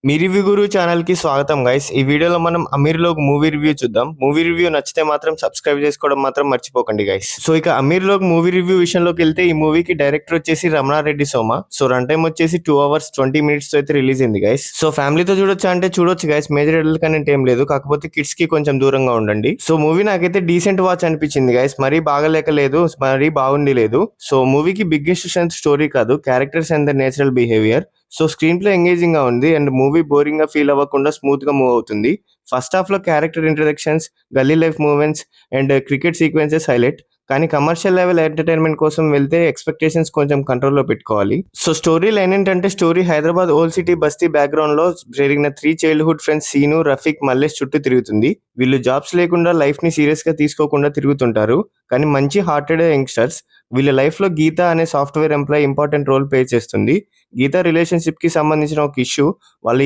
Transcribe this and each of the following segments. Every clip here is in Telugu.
మీ రివ్యూ గురు ఛానల్ కి స్వాగతం గైస్. ఈ వీడియోలో మనం అమీర్ లోగ్ మూవీ రివ్యూ చూద్దాం. మూవీ రివ్యూ నచ్చితే మాత్రం సబ్స్క్రైబ్ చేసుకోవడం మాత్రం మర్చిపోకండి గైస్. సో ఇక అమీర్ లోగ్ మూవీ రివ్యూ విషయంలోకి వెళ్తే ఈ మూవీకి డైరెక్టర్ వచ్చేసి రమణారెడ్డి సోమ. సో రన్ టైం వచ్చేసి 2 hours 20 minutes తో అయితే రిలీజ్ అయింది గైస్. సో ఫ్యామిలీతో చూడొచ్చా అంటే చూడొచ్చు గైస్. మేజర్ ఎడల్ కంటెంట్ ఏం లేదు, కాకపోతే కిడ్స్ కి కొంచెం దూరంగా ఉండండి. సో మూవీ నాకైతే డీసెంట్ వాచ్ అనిపించింది గైస్. మరీ బాగలేక లేదు, మరీ బాగుండి లేదు. సో మూవీకి బిగ్గెస్ట్ స్ట్రెంత్ స్టోరీ కాదు, characters and the natural behaviour. So screen play engaging గా ఉంది అండ్ మూవీ బోరింగ్ గా ఫీల్ అవ్వకుండా స్మూత్ గా మూవ్ అవుతుంది. ఫస్ట్ హాఫ్ లో క్యారెక్టర్ ఇంట్రడక్షన్స్, గల్లీ life movements and cricket sequences highlight. కానీ కమర్షియల్ లెవెల్ ఎంటర్టైన్మెంట్ కోసం వెళ్తే ఎక్స్పెక్టేషన్స్ కొంచెం కంట్రోల్లో పెట్టుకోవాలి. సో స్టోరీ లైన్ ఏంటంటే, స్టోరీ హైదరాబాద్ ఓల్డ్ సిటీ బస్తీ బ్యాక్గ్రౌండ్ లో జరిగిన 3 చైల్డ్హుడ్ ఫ్రెండ్స్ సీను, రఫీక్, మల్లేష్ చుట్టూ తిరుగుతుంది. వీళ్ళు జాబ్స్ లేకుండా లైఫ్ ని సీరియస్ గా తీసుకోకుండా తిరుగుతుంటారు, కానీ మంచి హార్టెడ్ యంగ్స్టర్స్. వీళ్ళ లైఫ్ లో గీత అనే software employee important role play చేస్తుంది. గీత రిలేషన్షిప్ కి సంబంధించిన ఒక ఇష్యూ,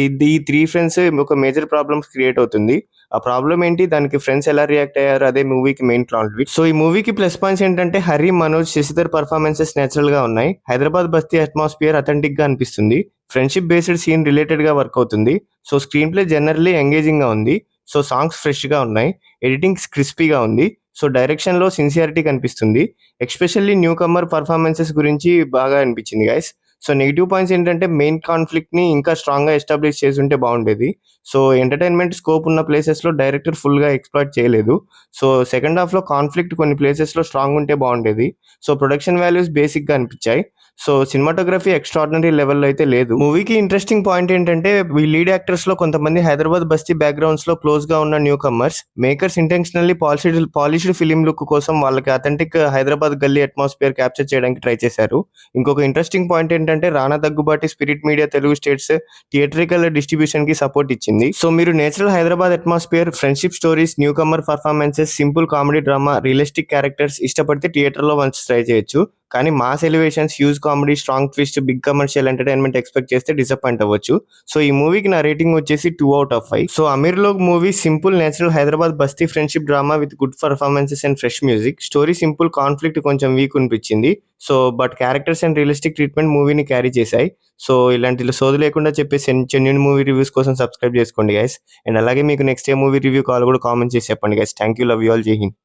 ఈ 3 ఫ్రెండ్స్ ఒక మేజర్ ప్రాబ్లమ్స్ క్రియేట్ అవుతుంది. ఆ ప్రాబ్లం ఏంటి, దానికి ఫ్రెండ్స్ ఎలా రియాక్ట్ అయ్యారు, అదే మూవీకి మెయిన్ కాన్ఫ్లిక్ట్. సో ఈ మూవీకి ప్లస్ పాయింట్స్ ఏంటంటే, హరి, మనోజ్, శశిధర్ పర్ఫార్మెన్సెస్ నేచురల్ గా ఉన్నాయి. హైదరాబాద్ బస్తీ అట్మాస్ఫియర్ అథెంటిక్ గా అనిపిస్తుంది. ఫ్రెండ్షిప్ బేస్డ్ సీన్ రిలేటెడ్ గా వర్క్ అవుతుంది. So screen play generally engaging గా ఉంది. సో సాంగ్స్ ఫ్రెష్ గా ఉన్నాయి, ఎడిటింగ్ క్రిస్పీగా ఉంది. సో డైరెక్షన్ లో సిన్సియారిటీ కనిపిస్తుంది. ఎస్పెషల్లీ న్యూ కమర్ పర్ఫార్మెన్సెస్ గురించి బాగా అనిపించింది గైస్. సో నెగిటివ్ పాయింట్స్ ఏంటంటే, మెయిన్ కాన్ఫ్లిక్ట్ ని ఇంకా స్ట్రాంగ్ గా ఎస్టాబ్లిష్ చేసి ఉంటే బాగుండేది. సో ఎంటర్టైన్మెంట్ స్కోప్ ఉన్న ప్లేసెస్ లో డైరెక్టర్ ఫుల్ గా ఎక్స్ప్లాయిట్ చేయలేదు. సో సెకండ్ హాఫ్ లో కాన్ఫ్లిక్ట్ కొన్ని ప్లేసెస్ లో స్ట్రాంగ్ ఉంటే బాగుండేది. సో ప్రొడక్షన్ వాల్యూస్ బేసిక్ గా అనిపించాయి. సో సినిమాటోగ్రఫీ ఎక్స్ట్రాడినరీ లెవెల్లో అయితే లేదు. మూవీకి ఇంట్రెస్టింగ్ పాయింట్ ఏంటంటే, ఈ లీడ్ యాక్టర్స్ లో కొంతమంది హైదరాబాద్ బస్తీ బ్యాక్గ్రౌండ్స్ లో క్లోజ్ గా ఉన్న new comers. Makers intentionally polished film look కోసం వాళ్ళకి అథెంటిక్ హైదరాబాద్ గల్లీ అట్మాస్ఫియర్ క్యాప్చర్ చేయడానికి ట్రై చేశారు. ఇంకొక ఇంట్రెస్టింగ్ పాయింట్ ఏంటంటే, Rana Daggubati Spirit Media Telugu states theatrical distribution కి సపోర్ట్ ఇచ్చింది. సో మీరు natural Hyderabad atmosphere, friendship stories, newcomer performances, simple comedy drama, realistic characters ఇష్టపడితే థియేటర్ లో వన్స్ ట్రై చేయొచ్చు. కానీ mass elevations, huge comedy, strong twist, big commercial entertainment expect చేస్తే డిసప్పాయింట్ అవ్వచ్చు. సో ఈ మూవీకి నా రేటింగ్ వచ్చేసి 2 out of 5. So Ameer Log movie simple natural Hyderabad బస్తీ friendship drama with good performances and fresh music. Story simple, conflict కొంచెం వీక్ అనిపించింది. So but characters and realistic treatment మూవీని క్యారీ చేశాయి. సో ఇలాంటి సోది లేకుండా చెప్పే జెన్యూన్ మూవీ రివ్యూస్ కోసం సబ్స్క్రైబ్ చేసుకోండి గైస్. అండ్ అలాగే మీకు నెక్స్ట్ ఏ మూవీ రివ్యూ కాల్ కూడా కామెంట్ చేసి చెప్పండి guys. Thank you, love you all, జై హింద్.